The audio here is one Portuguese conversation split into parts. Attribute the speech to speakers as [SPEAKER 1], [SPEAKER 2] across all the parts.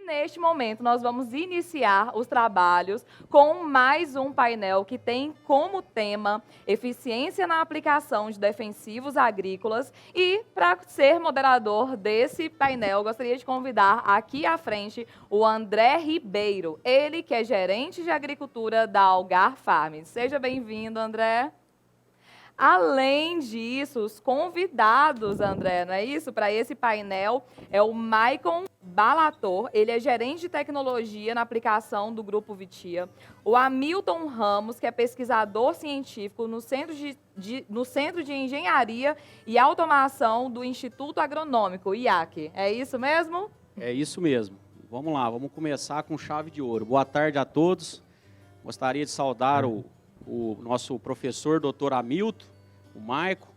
[SPEAKER 1] E neste momento nós vamos iniciar os trabalhos com mais um painel que tem como tema eficiência na aplicação de defensivos agrícolas e para ser moderador desse painel, gostaria de convidar aqui à frente o André Ribeiro, ele que é gerente de agricultura da Algar Farm. Seja bem-vindo, André. Além disso, os convidados, André, não é isso? Para esse painel é o Maicon Balator, ele é gerente de tecnologia na aplicação do Grupo Vitia. O Hamilton Ramos, que é pesquisador científico no Centro de Engenharia e Automação do Instituto Agronômico, IAC. É isso mesmo?
[SPEAKER 2] É isso mesmo. Vamos lá, vamos começar com chave de ouro. Boa tarde a todos. Gostaria de saudar o nosso professor, doutor Hamilton, o Maico,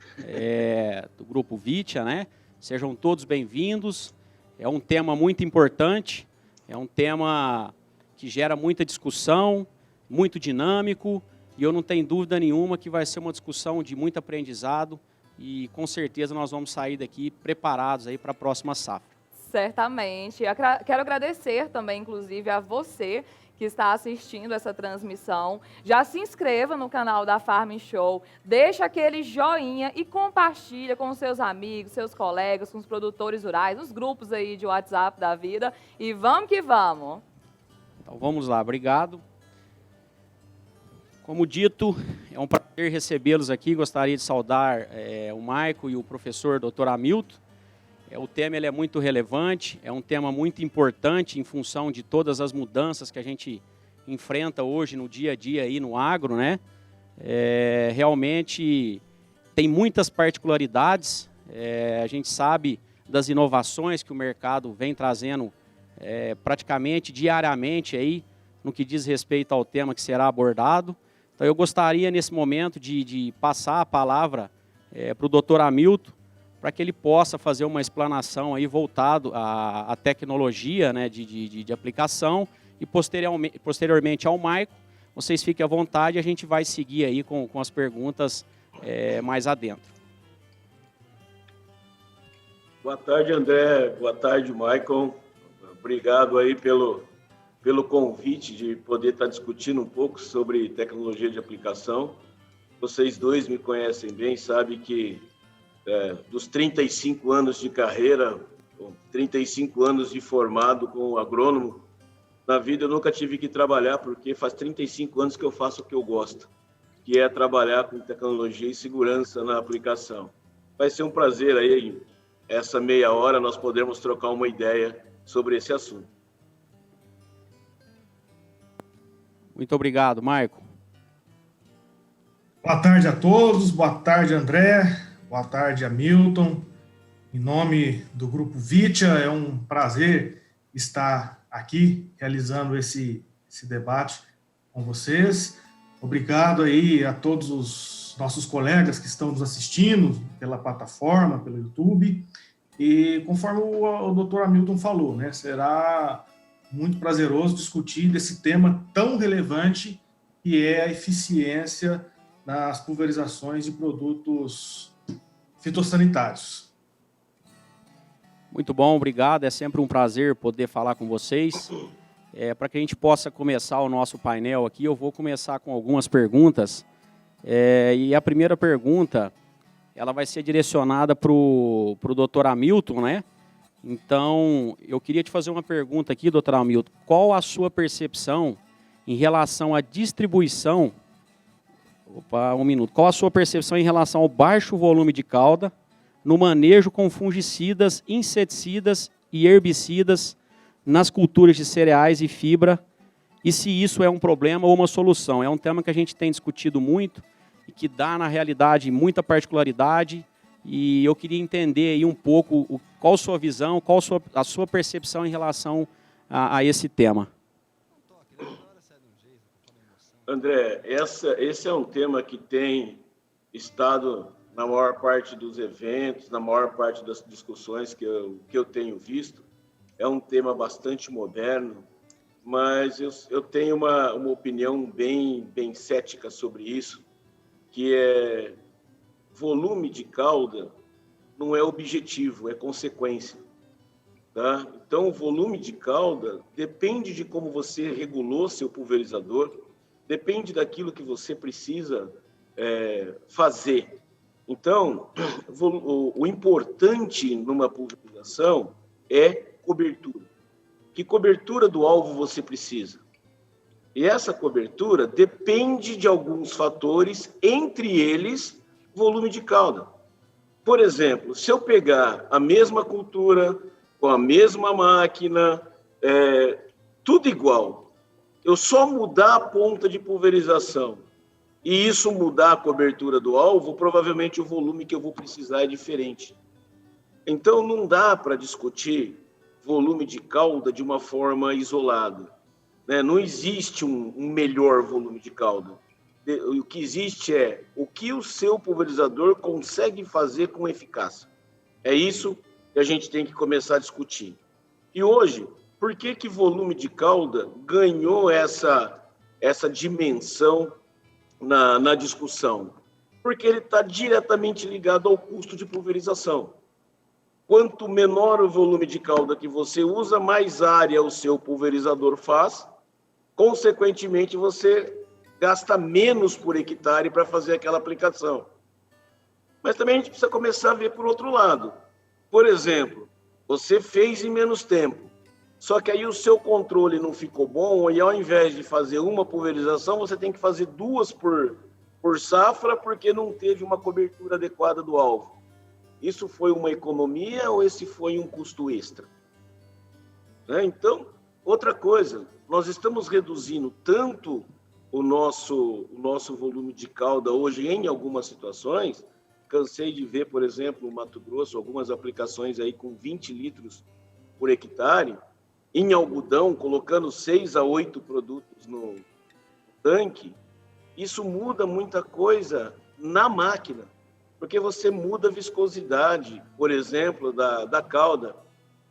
[SPEAKER 2] do Grupo Vitia, né? Sejam todos bem-vindos. É um tema muito importante, é um tema que gera muita discussão, muito dinâmico, e eu não tenho dúvida nenhuma que vai ser uma discussão de muito aprendizado e, com certeza, nós vamos sair daqui preparados aí para a próxima safra.
[SPEAKER 1] Certamente. Eu quero agradecer também, inclusive, a você que está assistindo essa transmissão. Já se inscreva no canal da Farm Show, deixa aquele joinha e compartilha com seus amigos, seus colegas, com os produtores rurais, nos grupos aí de WhatsApp da vida. E vamos que vamos!
[SPEAKER 2] Então vamos lá, obrigado. Como dito, é um prazer recebê-los aqui. Gostaria de saudar o Maico e o professor Dr. Hamilton. O tema ele é muito relevante, é um tema muito importante em função de todas as mudanças que a gente enfrenta hoje no dia a dia aí no agro, né? Realmente tem muitas particularidades, a gente sabe das inovações que o mercado vem trazendo praticamente diariamente aí no que diz respeito ao tema que será abordado. Então eu gostaria nesse momento de passar a palavra para o Dr. Hamilton, para que ele possa fazer uma explanação aí voltado à tecnologia, né, de aplicação e posteriormente ao Maico. Vocês fiquem à vontade, a gente vai seguir aí com as perguntas mais adentro.
[SPEAKER 3] Boa tarde, André. Boa tarde, Maicon. Obrigado aí pelo convite de poder estar discutindo um pouco sobre tecnologia de aplicação. Vocês dois me conhecem bem, sabem que dos 35 anos de carreira, 35 anos de formado como agrônomo, na vida eu nunca tive que trabalhar, porque faz 35 anos que eu faço o que eu gosto, que é trabalhar com tecnologia e segurança na aplicação. Vai ser um prazer aí, essa meia hora, nós podermos trocar uma ideia sobre esse assunto.
[SPEAKER 2] Muito obrigado, Maico.
[SPEAKER 4] Boa tarde a todos, boa tarde, André. Boa tarde, Hamilton. Em nome do Grupo Vitia, é um prazer estar aqui realizando esse debate com vocês. Obrigado aí a todos os nossos colegas que estão nos assistindo pela plataforma, pelo YouTube. E conforme o Dr. Hamilton falou, né, será muito prazeroso discutir desse tema tão relevante que é a eficiência nas pulverizações de produtos fitossanitários.
[SPEAKER 2] Muito bom, obrigado. É sempre um prazer poder falar com vocês. Para que a gente possa começar o nosso painel aqui, eu vou começar com algumas perguntas. E a primeira pergunta, ela vai ser direcionada para o Dr. Hamilton, né? Então, eu queria te fazer uma pergunta aqui, Dr. Hamilton. Qual a sua percepção em relação à distribuição... um minuto. Qual a sua percepção em relação ao baixo volume de cauda no manejo com fungicidas, inseticidas e herbicidas nas culturas de cereais e fibra, e se isso é um problema ou uma solução? É um tema que a gente tem discutido muito e que dá, na realidade, muita particularidade, e eu queria entender aí um pouco qual a sua visão, qual a sua percepção em relação a esse tema.
[SPEAKER 3] André, esse é um tema que tem estado na maior parte dos eventos, na maior parte das discussões que eu tenho visto. É um tema bastante moderno, mas eu tenho uma opinião bem cética sobre isso, que é volume de cauda não é objetivo, é consequência. tá? Então, o volume de calda depende de como você regulou seu pulverizador, depende daquilo que você precisa fazer. Então, o importante numa pulverização é cobertura. Que cobertura do alvo você precisa? E essa cobertura depende de alguns fatores, entre eles, volume de calda. Por exemplo, se eu pegar a mesma cultura, com a mesma máquina, tudo igual, eu só mudar a ponta de pulverização e isso mudar a cobertura do alvo, provavelmente o volume que eu vou precisar é diferente. Então, não dá para discutir volume de calda de uma forma isolada, né? Não existe um melhor volume de calda. O que existe é o que o seu pulverizador consegue fazer com eficácia. É isso que a gente tem que começar a discutir. E hoje, por que volume de calda ganhou essa dimensão na discussão? Porque ele está diretamente ligado ao custo de pulverização. Quanto menor o volume de calda que você usa, mais área o seu pulverizador faz. Consequentemente, você gasta menos por hectare para fazer aquela aplicação. Mas também a gente precisa começar a ver por outro lado. Por exemplo, você fez em menos tempo, só que aí o seu controle não ficou bom e ao invés de fazer uma pulverização, você tem que fazer 2 por safra porque não teve uma cobertura adequada do alvo. Isso foi uma economia ou esse foi um custo extra? Né? Então, outra coisa, nós estamos reduzindo tanto o nosso volume de calda hoje em algumas situações. Cansei de ver, por exemplo, no Mato Grosso, algumas aplicações aí com 20 litros por hectare, em algodão, colocando 6 a 8 produtos no tanque. Isso muda muita coisa na máquina, porque você muda a viscosidade, por exemplo, da calda.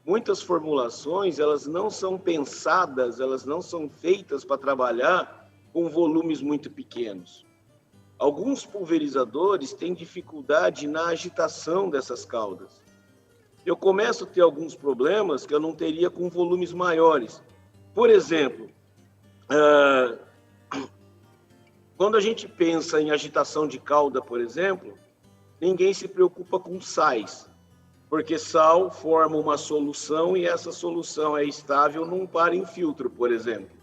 [SPEAKER 3] Muitas formulações, elas não são pensadas, elas não são feitas para trabalhar com volumes muito pequenos. Alguns pulverizadores têm dificuldade na agitação dessas caldas. Eu começo a ter alguns problemas que eu não teria com volumes maiores. Por exemplo, quando a gente pensa em agitação de calda, por exemplo, ninguém se preocupa com sais, porque sal forma uma solução e essa solução é estável num par em filtro, por exemplo.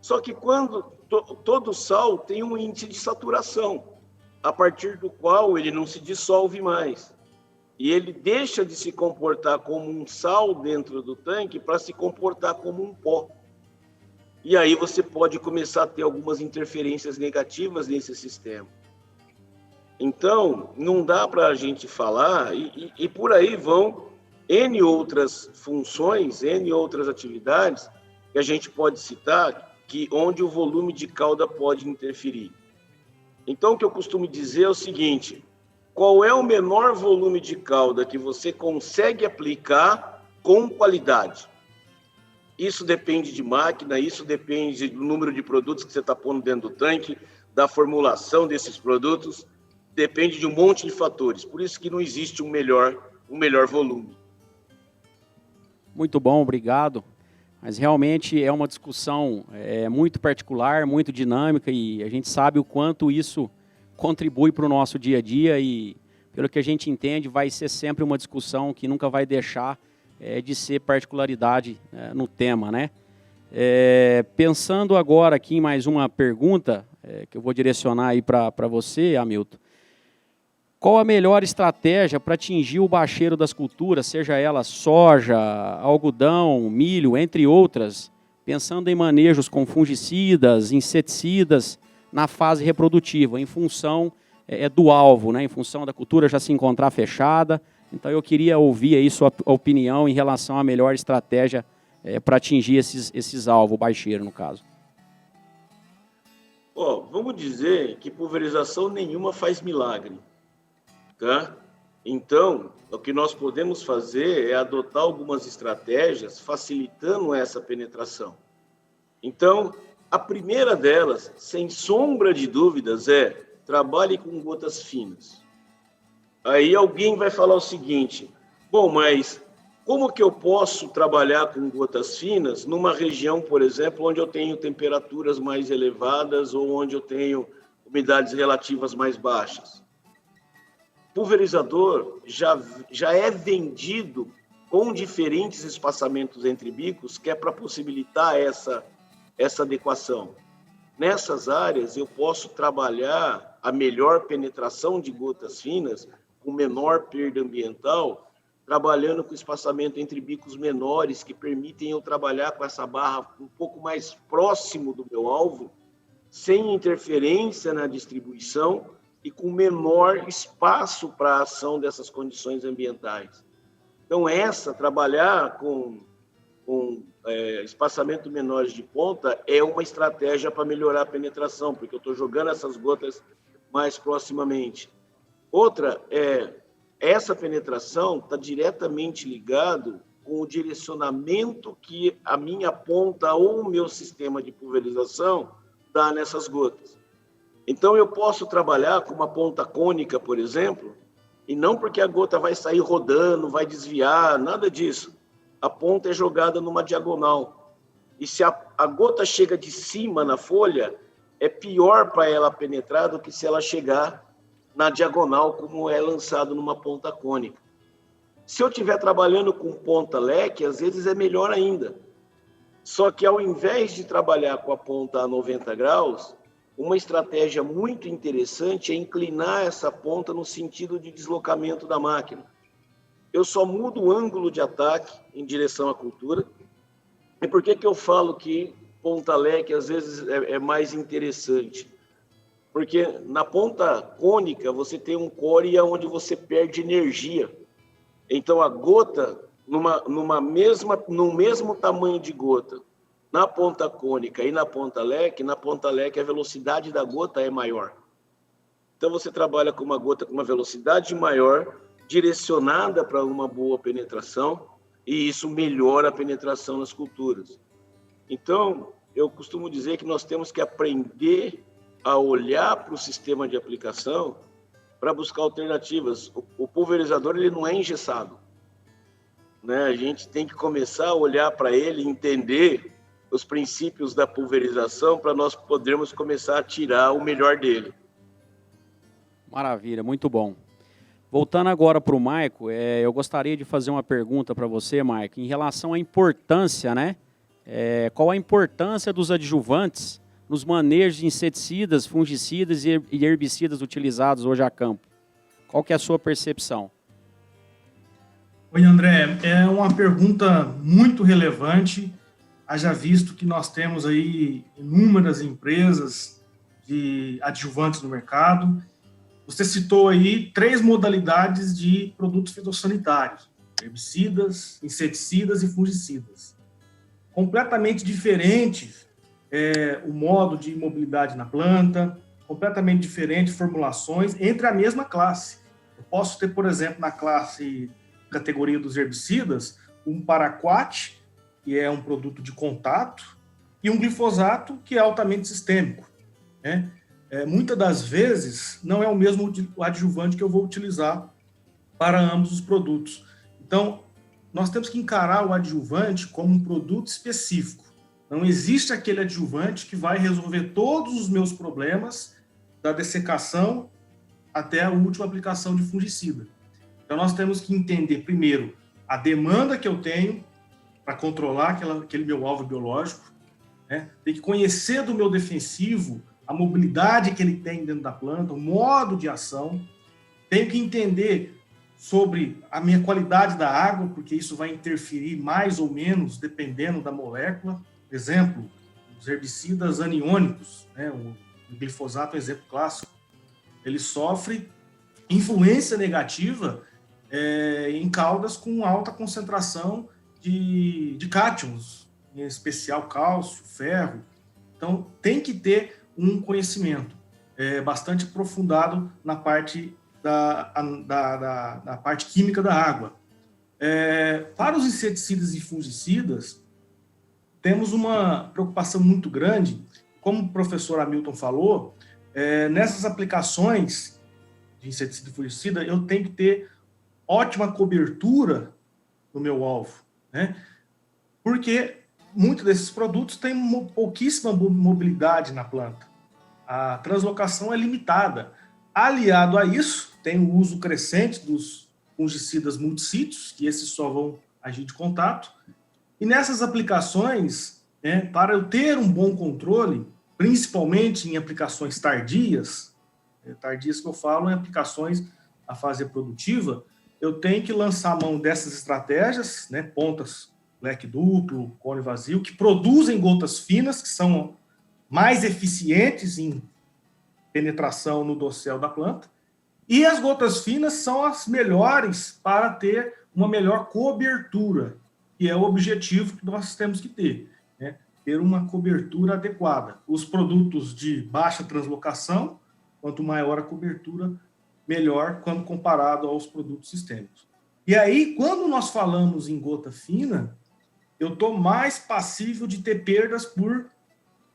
[SPEAKER 3] Só que quando todo sal tem um índice de saturação, a partir do qual ele não se dissolve mais. E ele deixa de se comportar como um sal dentro do tanque para se comportar como um pó. E aí você pode começar a ter algumas interferências negativas nesse sistema. Então, não dá para a gente falar, e por aí vão N outras funções, N outras atividades que a gente pode citar, onde o volume de calda pode interferir. Então, o que eu costumo dizer é o seguinte: qual é o menor volume de calda que você consegue aplicar com qualidade? Isso depende de máquina, isso depende do número de produtos que você está pondo dentro do tanque, da formulação desses produtos, depende de um monte de fatores. Por isso que não existe um melhor volume.
[SPEAKER 2] Muito bom, obrigado. Mas realmente é uma discussão muito particular, muito dinâmica, e a gente sabe o quanto isso contribui para o nosso dia a dia e, pelo que a gente entende, vai ser sempre uma discussão que nunca vai deixar de ser particularidade no tema, né? Pensando agora aqui em mais uma pergunta, que eu vou direcionar aí para você, Hamilton. Qual a melhor estratégia para atingir o bacheiro das culturas, seja ela soja, algodão, milho, entre outras, pensando em manejos com fungicidas, inseticidas na fase reprodutiva, em função do alvo, né, em função da cultura já se encontrar fechada? Então eu queria ouvir aí sua opinião em relação à melhor estratégia para atingir esses alvos, o bacheiro no caso.
[SPEAKER 3] Vamos dizer que pulverização nenhuma faz milagre. Tá? Então, o que nós podemos fazer é adotar algumas estratégias facilitando essa penetração. Então, a primeira delas, sem sombra de dúvidas, é trabalhe com gotas finas. Aí alguém vai falar o seguinte: bom, mas Como que eu posso trabalhar com gotas finas numa região, por exemplo, onde eu tenho temperaturas mais elevadas ou onde eu tenho umidades relativas mais baixas? Pulverizador já é vendido com diferentes espaçamentos entre bicos, que é para possibilitar essa adequação. Nessas áreas, eu posso trabalhar a melhor penetração de gotas finas, com menor perda ambiental, trabalhando com espaçamento entre bicos menores, que permitem eu trabalhar com essa barra um pouco mais próximo do meu alvo, sem interferência na distribuição e com menor espaço para a ação dessas condições ambientais. Então, trabalhar com espaçamento menores de ponta é uma estratégia para melhorar a penetração, porque eu estou jogando essas gotas mais proximamente. Outra essa penetração está diretamente ligado com o direcionamento que a minha ponta ou o meu sistema de pulverização dá nessas gotas. Então, eu posso trabalhar com uma ponta cônica, por exemplo, e não porque a gota vai sair rodando, vai desviar, nada disso. A ponta é jogada numa diagonal. E se a gota chega de cima na folha, é pior para ela penetrar do que se ela chegar na diagonal, como é lançado numa ponta cônica. Se eu estiver trabalhando com ponta leque, às vezes é melhor ainda. Só que ao invés de trabalhar com a ponta a 90 graus, uma estratégia muito interessante é inclinar essa ponta no sentido de deslocamento da máquina. Eu só mudo o ângulo de ataque em direção à cultura. E por que eu falo que ponta leque às vezes é mais interessante? Porque na ponta cônica você tem um core onde você perde energia. Então a gota, no mesmo tamanho de gota, na ponta cônica e na ponta leque a velocidade da gota é maior. Então você trabalha com uma gota com uma velocidade maior, direcionada para uma boa penetração, e isso melhora a penetração nas culturas. Então, eu costumo dizer que nós temos que aprender a olhar para o sistema de aplicação para buscar alternativas. O pulverizador ele não é engessado, né? A gente tem que começar a olhar para ele e entender os princípios da pulverização para nós podermos começar a tirar o melhor dele.
[SPEAKER 2] Maravilha, muito bom. Voltando agora para o Maico, eu gostaria de fazer uma pergunta para você, Maico, em relação à importância, né? Qual a importância dos adjuvantes nos manejos de inseticidas, fungicidas e herbicidas utilizados hoje a campo? Qual que é a sua percepção?
[SPEAKER 4] Oi, André, é uma pergunta muito relevante, haja visto que nós temos aí inúmeras empresas de adjuvantes no mercado. Você citou aí 3 modalidades de produtos fitossanitários: herbicidas, inseticidas e fungicidas. Completamente diferentes o modo de mobilidade na planta, completamente diferentes formulações entre a mesma classe. Eu posso ter, por exemplo, na categoria dos herbicidas, um paraquat, que é um produto de contato, e um glifosato, que é altamente sistêmico, né? Muitas das vezes, não é o mesmo adjuvante que eu vou utilizar para ambos os produtos. Então, nós temos que encarar o adjuvante como um produto específico. Não existe aquele adjuvante que vai resolver todos os meus problemas, da dessecação até a última aplicação de fungicida. Então, nós temos que entender, primeiro, a demanda que eu tenho para controlar aquele meu alvo biológico, né? Tem que conhecer do meu defensivo, a mobilidade que ele tem dentro da planta, o modo de ação. Tenho que entender sobre a minha qualidade da água, porque isso vai interferir mais ou menos dependendo da molécula. Exemplo, os herbicidas aniônicos, né? O glifosato é um exemplo clássico. Ele sofre influência negativa em caudas com alta concentração de cátions, em especial cálcio, ferro. Então, tem que ter um conhecimento bastante aprofundado na parte da parte química da água. Para os inseticidas e fungicidas, temos uma preocupação muito grande, como o professor Hamilton falou, nessas aplicações de inseticida e fungicida, eu tenho que ter ótima cobertura no meu alvo, né? Porque muitos desses produtos têm pouquíssima mobilidade na planta. A translocação é limitada. Aliado a isso, tem o uso crescente dos fungicidas multissítios, que esses só vão agir de contato. E nessas aplicações, né, para eu ter um bom controle, principalmente em aplicações tardias que eu falo em aplicações na fase reprodutiva, eu tenho que lançar a mão dessas estratégias, né, pontas, leque duplo, cone vazio, que produzem gotas finas, que são mais eficientes em penetração no dossel da planta, e as gotas finas são as melhores para ter uma melhor cobertura, que é o objetivo que nós temos que ter, né? Ter uma cobertura adequada. Os produtos de baixa translocação, quanto maior a cobertura, melhor quando comparado aos produtos sistêmicos. E aí, quando nós falamos em gota fina, eu estou mais passível de ter perdas por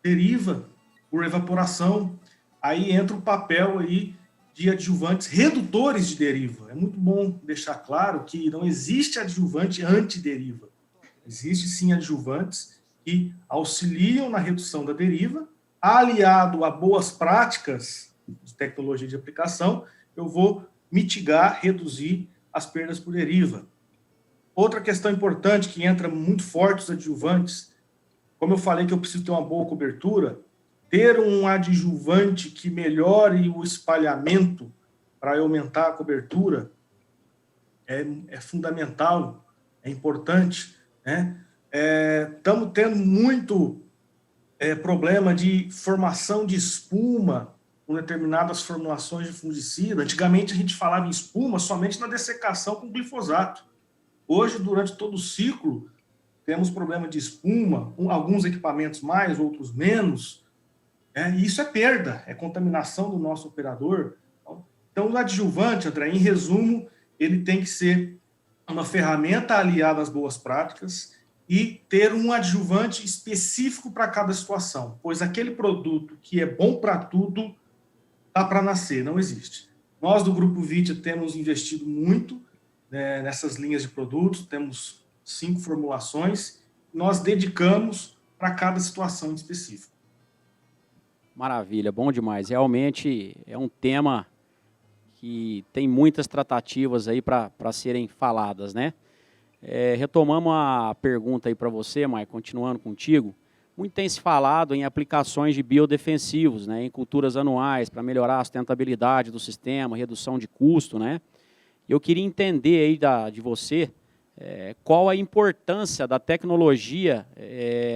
[SPEAKER 4] deriva, por evaporação. Aí entra o papel aí de adjuvantes redutores de deriva. É muito bom deixar claro que não existe adjuvante antideriva. Existe sim adjuvantes que auxiliam na redução da deriva, aliado a boas práticas de tecnologia de aplicação, eu vou mitigar, reduzir as perdas por deriva. Outra questão importante que entra muito forte os adjuvantes, como eu falei que eu preciso ter uma boa cobertura, ter um adjuvante que melhore o espalhamento para aumentar a cobertura é fundamental, é importante, né? Estamos tendo muito problema de formação de espuma com determinadas formulações de fungicida. Antigamente a gente falava em espuma somente na dessecação com glifosato. Hoje, durante todo o ciclo, temos problema de espuma, alguns equipamentos mais, outros menos, e isso é perda, é contaminação do nosso operador. Então, o adjuvante, André, em resumo, ele tem que ser uma ferramenta aliada às boas práticas e ter um adjuvante específico para cada situação, pois aquele produto que é bom para tudo dá para nascer, não existe. Nós, do Grupo Vitia, temos investido muito nessas linhas de produtos, temos 5 formulações, nós dedicamos para cada situação específica.
[SPEAKER 2] Maravilha, bom demais. Realmente é um tema que tem muitas tratativas aí para serem faladas, né? Retomamos a pergunta aí para você, Maicon, continuando contigo. Muito tem se falado em aplicações de biodefensivos, né, em culturas anuais, para melhorar a sustentabilidade do sistema, redução de custo, né? Eu queria entender aí de você qual a importância da tecnologia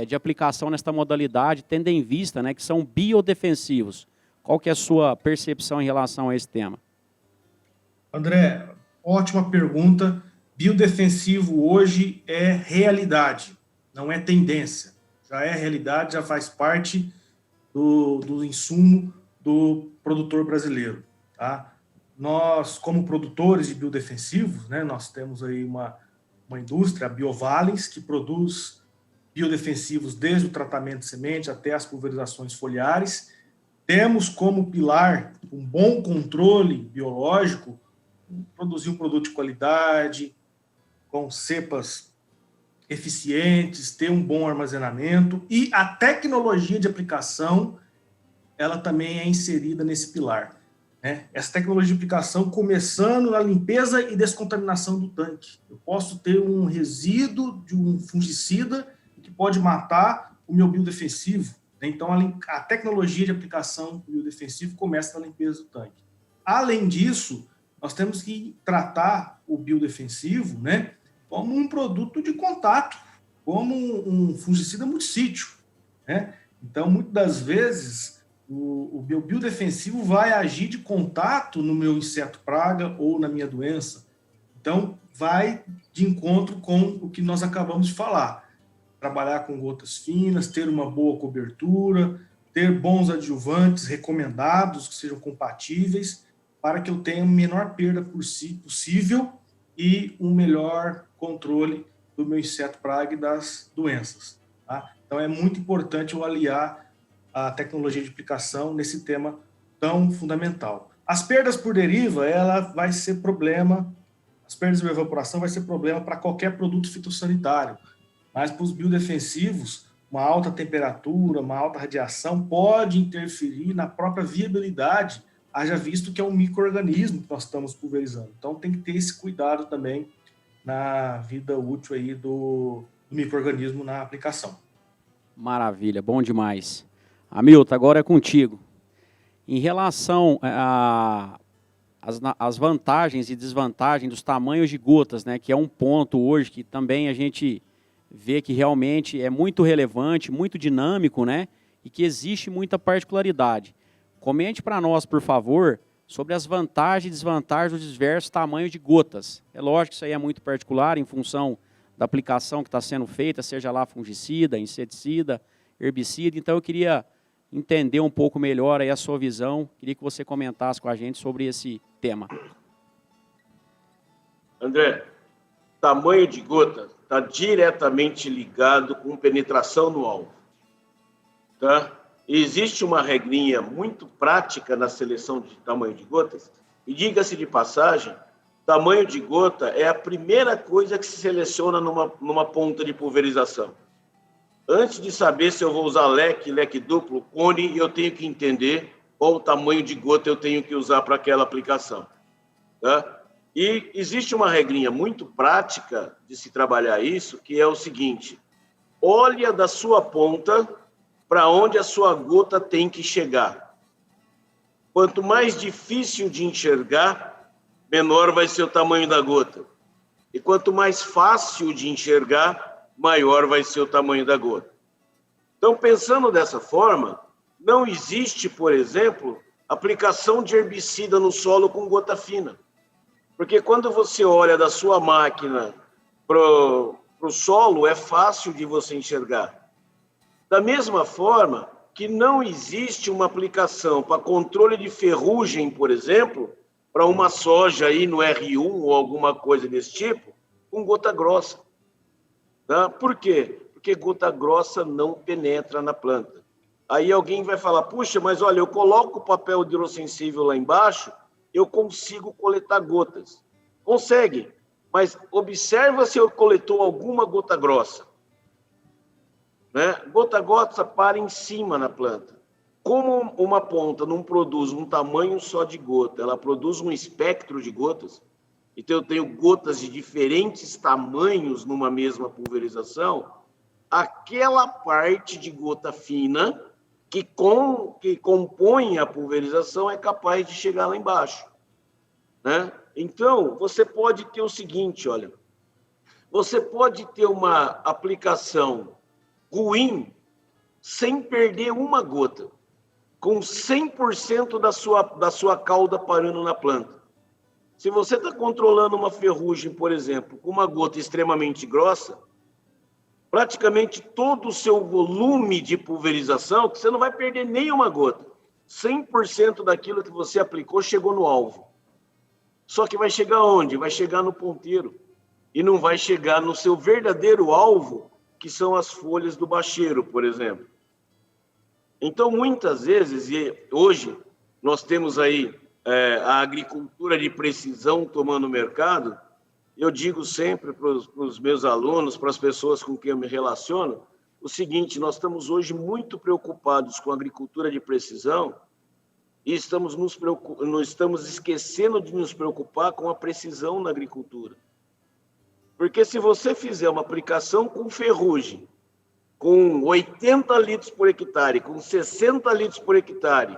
[SPEAKER 2] de aplicação nesta modalidade, tendo em vista, né, que são biodefensivos. Qual que é a sua percepção em relação a esse tema?
[SPEAKER 4] André, ótima pergunta. Biodefensivo hoje é realidade, não é tendência. Já é realidade, já faz parte do insumo do produtor brasileiro, tá? Nós, como produtores de biodefensivos, né, nós temos aí uma indústria, a Biovalens, que produz biodefensivos desde o tratamento de semente até as pulverizações foliares. Temos como pilar um bom controle biológico, produzir um produto de qualidade, com cepas eficientes, ter um bom armazenamento, e a tecnologia de aplicação, ela também é inserida nesse pilar, né? Essa tecnologia de aplicação começando na limpeza e descontaminação do tanque. Eu posso ter um resíduo de um fungicida que pode matar o meu biodefensivo, né? Então, a tecnologia de aplicação do biodefensivo começa na limpeza do tanque. Além disso, nós temos que tratar o biodefensivo, né, como um produto de contato, como um fungicida multissítio, né? Então, muitas das vezes, o biodefensivo vai agir de contato no meu inseto praga ou na minha doença. Então, vai de encontro com o que nós acabamos de falar. Trabalhar com gotas finas, ter uma boa cobertura, ter bons adjuvantes recomendados, que sejam compatíveis, para que eu tenha a menor perda possível e um melhor controle do meu inseto praga e das doenças, tá? Então, é muito importante eu aliar a tecnologia de aplicação nesse tema tão fundamental. As perdas por deriva, ela vai ser problema, As perdas de evaporação vai ser problema para qualquer produto fitossanitário, mas para os biodefensivos, uma alta temperatura, uma alta radiação pode interferir na própria viabilidade, haja visto que é um micro-organismo que nós estamos pulverizando. Então tem que ter esse cuidado também na vida útil aí do micro-organismo na aplicação.
[SPEAKER 2] Maravilha, bom demais. Hamilton, agora é contigo. Em relação às vantagens e desvantagens dos tamanhos de gotas, né, que é um ponto hoje que também a gente vê que realmente é muito relevante, muito dinâmico, né, e que existe muita particularidade. Comente para nós, por favor, sobre as vantagens e desvantagens dos diversos tamanhos de gotas. É lógico que isso aí é muito particular em função da aplicação que está sendo feita, seja lá fungicida, inseticida, herbicida. Então, eu queria entender um pouco melhor aí a sua visão. Queria que você comentasse com a gente sobre esse tema.
[SPEAKER 3] André, tamanho de gota está diretamente ligado com penetração no alvo. Tá? Existe uma regrinha muito prática na seleção de tamanho de gotas, e diga-se de passagem, tamanho de gota é a primeira coisa que se seleciona numa ponta de pulverização. Antes de saber se eu vou usar leque duplo, cone, eu tenho que entender qual o tamanho de gota eu tenho que usar para aquela aplicação. Tá? E existe uma regrinha muito prática de se trabalhar isso, que é o seguinte: olha da sua ponta para onde a sua gota tem que chegar. Quanto mais difícil de enxergar, menor vai ser o tamanho da gota. E quanto mais fácil de enxergar, maior vai ser o tamanho da gota. Então, pensando dessa forma, não existe, por exemplo, aplicação de herbicida no solo com gota fina. Porque quando você olha da sua máquina para o solo, é fácil de você enxergar. Da mesma forma que não existe uma aplicação para controle de ferrugem, por exemplo, para uma soja aí no R1 ou alguma coisa desse tipo, com gota grossa. Tá? Por quê? Porque gota grossa não penetra na planta. Aí alguém vai falar, puxa, mas olha, eu coloco o papel hidrossensível lá embaixo, eu consigo coletar gotas. Consegue, mas observa se eu coletou alguma gota grossa. Né? Gota grossa para em cima na planta. Como uma ponta não produz um tamanho só de gota, ela produz um espectro de gotas, então eu tenho gotas de diferentes tamanhos numa mesma pulverização, aquela parte de gota fina que compõe a pulverização é capaz de chegar lá embaixo. Né? Então, você pode ter o seguinte, olha, você pode ter uma aplicação ruim sem perder uma gota, com 100% da sua cauda parando na planta. Se você está controlando uma ferrugem, por exemplo, com uma gota extremamente grossa, praticamente todo o seu volume de pulverização, que você não vai perder nenhuma gota, 100% daquilo que você aplicou chegou no alvo. Só que vai chegar onde? Vai chegar no ponteiro e não vai chegar no seu verdadeiro alvo, que são as folhas do bacheiro, por exemplo. Então, muitas vezes, e hoje, nós temos aí a agricultura de precisão tomando o mercado. Eu digo sempre para os meus alunos, para as pessoas com quem eu me relaciono, o seguinte: nós estamos hoje muito preocupados com a agricultura de precisão e estamos esquecendo de nos preocupar com a precisão na agricultura. Porque se você fizer uma aplicação com ferrugem, com 80 litros por hectare, com 60 litros por hectare,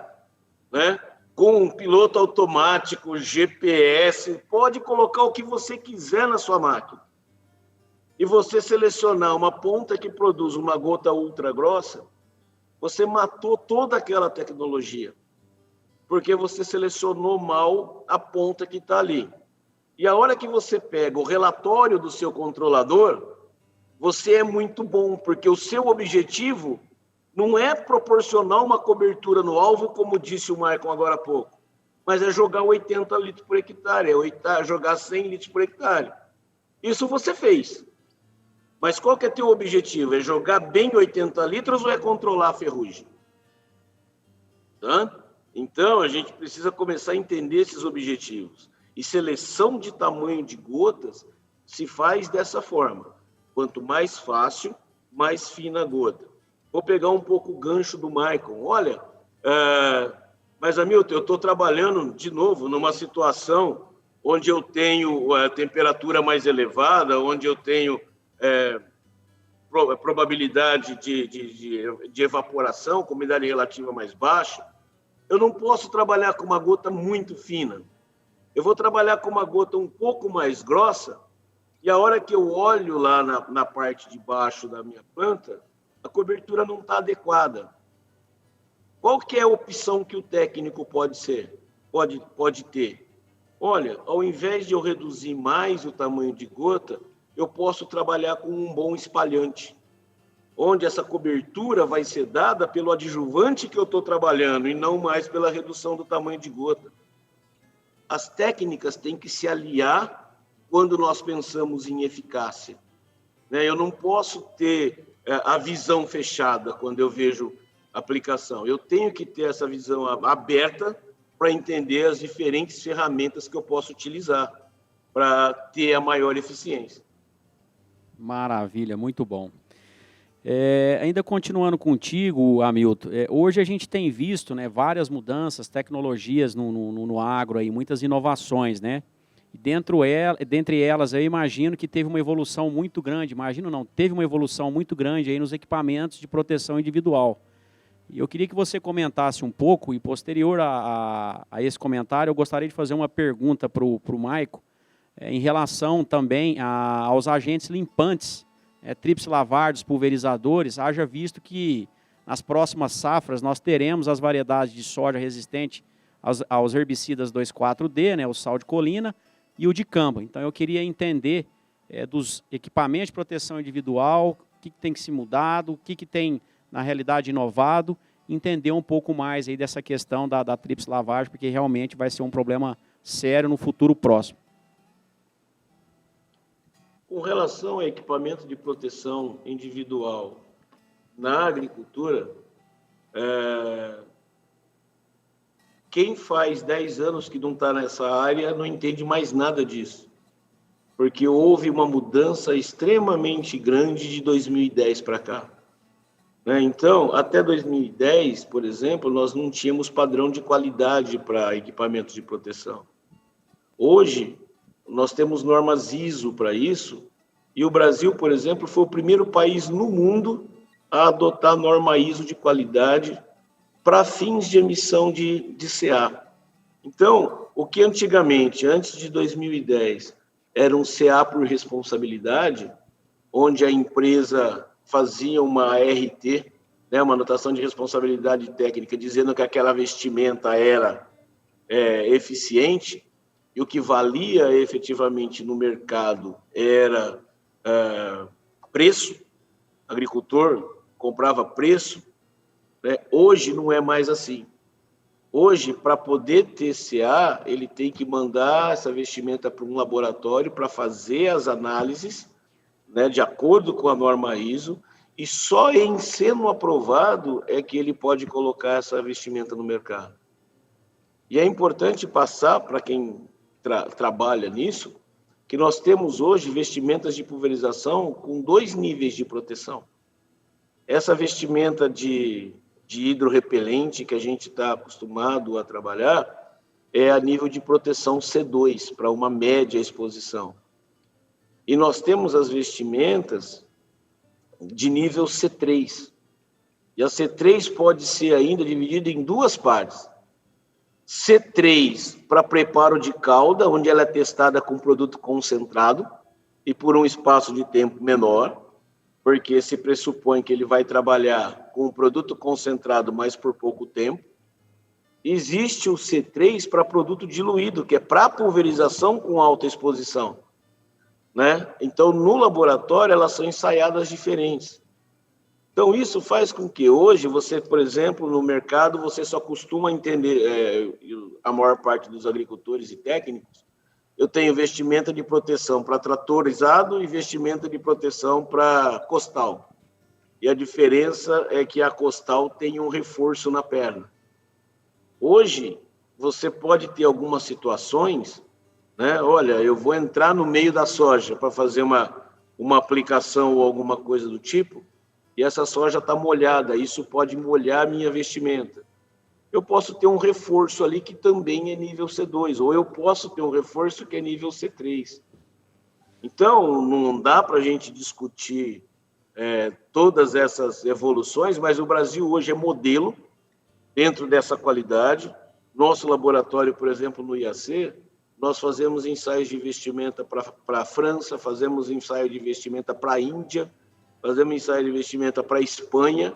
[SPEAKER 3] né? Com um piloto automático, GPS, pode colocar o que você quiser na sua máquina. E você selecionar uma ponta que produz uma gota ultra grossa, você matou toda aquela tecnologia. Porque você selecionou mal a ponta que está ali. E a hora que você pega o relatório do seu controlador, você é muito bom, porque o seu objetivo não é proporcionar uma cobertura no alvo, como disse o Maicon agora há pouco, mas é jogar 80 litros por hectare, é jogar 100 litros por hectare. Isso você fez. Mas qual que é teu objetivo? É jogar bem 80 litros ou é controlar a ferrugem? Tá? Então, a gente precisa começar a entender esses objetivos. E seleção de tamanho de gotas se faz dessa forma. Quanto mais fácil, mais fina a gota. Vou pegar um pouco o gancho do Maicon. Olha, mas, Hamilton, eu estou trabalhando, de novo, numa situação onde eu tenho a temperatura mais elevada, onde eu tenho probabilidade de evaporação, com umidade relativa mais baixa. Eu não posso trabalhar com uma gota muito fina. Eu vou trabalhar com uma gota um pouco mais grossa, e a hora que eu olho lá na parte de baixo da minha planta, a cobertura não está adequada. Qual que é a opção que o técnico pode ter? Olha, ao invés de eu reduzir mais o tamanho de gota, eu posso trabalhar com um bom espalhante, onde essa cobertura vai ser dada pelo adjuvante que eu estou trabalhando e não mais pela redução do tamanho de gota. As técnicas têm que se aliar quando nós pensamos em eficácia. Eu não posso ter a visão fechada quando eu vejo aplicação. Eu tenho que ter essa visão aberta para entender as diferentes ferramentas que eu posso utilizar para ter a maior eficiência.
[SPEAKER 2] Maravilha, muito bom. Ainda continuando contigo, Hamilton, hoje a gente tem visto, né, várias mudanças, tecnologias no agro, aí, muitas inovações, né? E dentre elas, eu imagino que teve uma evolução muito grande, teve uma evolução muito grande aí nos equipamentos de proteção individual. E eu queria que você comentasse um pouco, e posterior a esse comentário, eu gostaria de fazer uma pergunta para o Maicon, em relação também aos agentes limpantes, trips lavardos, pulverizadores, haja visto que nas próximas safras nós teremos as variedades de soja resistente aos herbicidas 2,4-D, né, o sal de colina e o dicamba. Então eu queria entender dos equipamentos de proteção individual, o que tem que se mudado, o que tem na realidade inovado, entender um pouco mais aí dessa questão da trips lavagem, porque realmente vai ser um problema sério no futuro próximo.
[SPEAKER 3] Com relação a equipamento de proteção individual na agricultura, quem faz 10 anos que não está nessa área não entende mais nada disso, porque houve uma mudança extremamente grande de 2010 para cá. Então, até 2010, por exemplo, nós não tínhamos padrão de qualidade para equipamentos de proteção. Hoje, nós temos normas ISO para isso, e o Brasil, por exemplo, foi o primeiro país no mundo a adotar a norma ISO de qualidade para fins de emissão de CA. Então, o que antigamente, antes de 2010, era um CA por responsabilidade, onde a empresa fazia uma RT, né, uma anotação de responsabilidade técnica, dizendo que aquela vestimenta era eficiente, e o que valia efetivamente no mercado era preço, o agricultor comprava preço, né? Hoje não é mais assim. Hoje, para poder ter CA, ele tem que mandar essa vestimenta para um laboratório para fazer as análises, né, de acordo com a norma ISO, e só em sendo aprovado é que ele pode colocar essa vestimenta no mercado. E é importante passar para quem trabalha nisso, que nós temos hoje vestimentas de pulverização com 2 níveis de proteção. Essa vestimenta de hidrorrepelente que a gente está acostumado a trabalhar é a nível de proteção C2, para uma média exposição. E nós temos as vestimentas de nível C3. E a C3 pode ser ainda dividida em 2 partes. C3 para preparo de calda, onde ela é testada com produto concentrado e por um espaço de tempo menor, porque se pressupõe que ele vai trabalhar com um produto concentrado, mas por pouco tempo. Existe o C3 para produto diluído, que é para pulverização com alta exposição, né? Então, no laboratório, elas são ensaiadas diferentes. Então, isso faz com que hoje você, por exemplo, no mercado, você só costuma entender, a maior parte dos agricultores e técnicos, eu tenho vestimenta de proteção para tratorizado e vestimenta de proteção para costal. E a diferença é que a costal tem um reforço na perna. Hoje, você pode ter algumas situações né? Olha, eu vou entrar no meio da soja para fazer uma aplicação ou alguma coisa do tipo, e essa soja está molhada, isso pode molhar a minha vestimenta. Eu posso ter um reforço ali que também é nível C2, ou eu posso ter um reforço que é nível C3. Então, não dá para a gente discutir todas essas evoluções, mas o Brasil hoje é modelo dentro dessa qualidade. Nosso laboratório, por exemplo, no IAC, nós fazemos ensaios de vestimenta para a França, fazemos ensaio de vestimenta para a Índia, fazemos ensaio de vestimenta para a Espanha,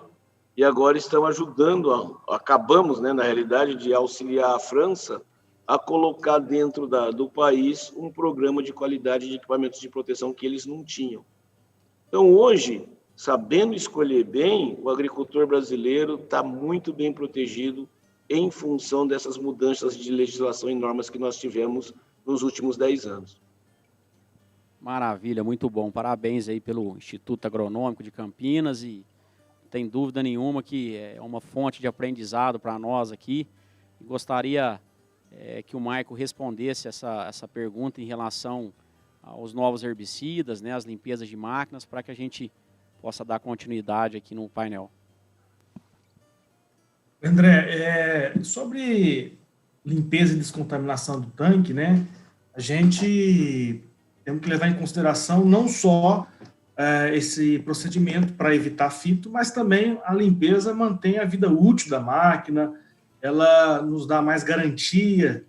[SPEAKER 3] e agora estamos ajudando, acabamos, né, na realidade, de auxiliar a França a colocar dentro do país um programa de qualidade de equipamentos de proteção que eles não tinham. Então, hoje, sabendo escolher bem, o agricultor brasileiro está muito bem protegido em função dessas mudanças de legislação e normas que nós tivemos nos últimos 10 anos.
[SPEAKER 2] Maravilha, muito bom. Parabéns aí pelo Instituto Agronômico de Campinas e não tem dúvida nenhuma que é uma fonte de aprendizado para nós aqui. Gostaria que o Maico respondesse essa pergunta em relação aos novos herbicidas, né, as limpezas de máquinas, para que a gente possa dar continuidade aqui no painel.
[SPEAKER 4] André, sobre limpeza e descontaminação do tanque, né, a gente tem que levar em consideração não só esse procedimento para evitar fito, mas também a limpeza mantém a vida útil da máquina, ela nos dá mais garantia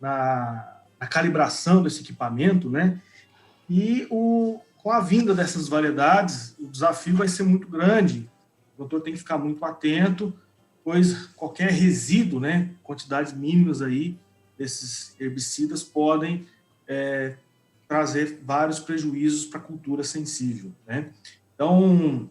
[SPEAKER 4] na calibração desse equipamento, né? E com a vinda dessas variedades, o desafio vai ser muito grande. O doutor tem que ficar muito atento, pois qualquer resíduo, né, quantidades mínimas aí desses herbicidas podem trazer vários prejuízos para a cultura sensível, né? Então,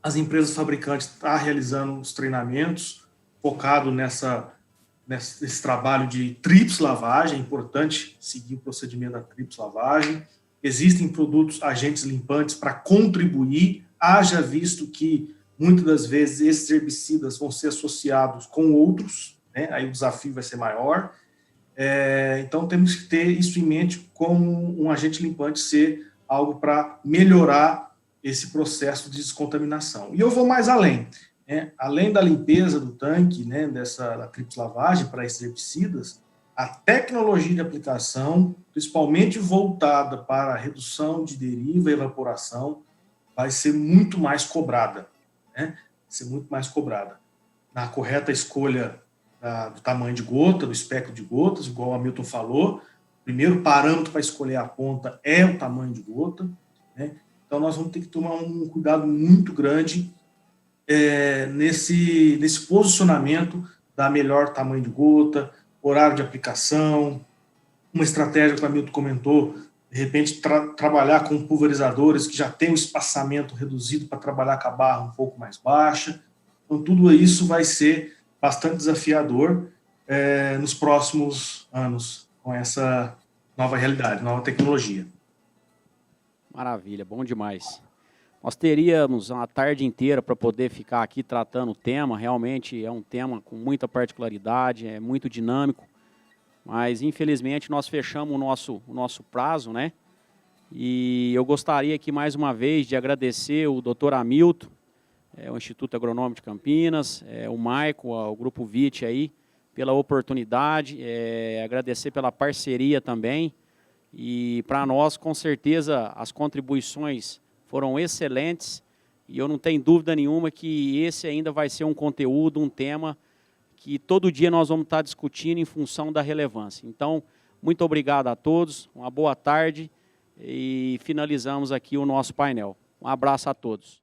[SPEAKER 4] as empresas fabricantes estão realizando os treinamentos focado nesse trabalho de trips lavagem. É importante seguir o procedimento da trips lavagem. Existem produtos, agentes limpantes para contribuir, haja visto que muitas das vezes esses herbicidas vão ser associados com outros, né? Aí o desafio vai ser maior. Então temos que ter isso em mente, como um agente limpante ser algo para melhorar esse processo de descontaminação. E eu vou mais além. Além da limpeza do tanque, né, da trips lavagem para esses herbicidas, a tecnologia de aplicação, principalmente voltada para a redução de deriva e evaporação, vai ser muito mais cobrada, né? Vai ser muito mais cobrada. Na correta escolha do tamanho de gota, do espectro de gotas, igual o Hamilton falou, o primeiro parâmetro para escolher a ponta é o tamanho de gota, né? Então nós vamos ter que tomar um cuidado muito grande nesse posicionamento da melhor tamanho de gota, horário de aplicação, uma estratégia que o Hamilton comentou, de repente trabalhar com pulverizadores que já tem um espaçamento reduzido para trabalhar com a barra um pouco mais baixa. Então tudo isso vai ser bastante desafiador nos próximos anos com essa nova realidade, nova tecnologia.
[SPEAKER 2] Maravilha, bom demais. Nós teríamos uma tarde inteira para poder ficar aqui tratando o tema. Realmente é um tema com muita particularidade, é muito dinâmico, mas infelizmente nós fechamos o nosso prazo, né? E eu gostaria aqui mais uma vez de agradecer o Dr. Hamilton, o Instituto Agronômico de Campinas, o Maico, o Grupo VIT aí, pela oportunidade, agradecer pela parceria também. E para nós, com certeza, as contribuições foram excelentes e eu não tenho dúvida nenhuma que esse ainda vai ser um conteúdo, um tema que todo dia nós vamos estar discutindo em função da relevância. Então, muito obrigado a todos, uma boa tarde e finalizamos aqui o nosso painel. Um abraço a todos.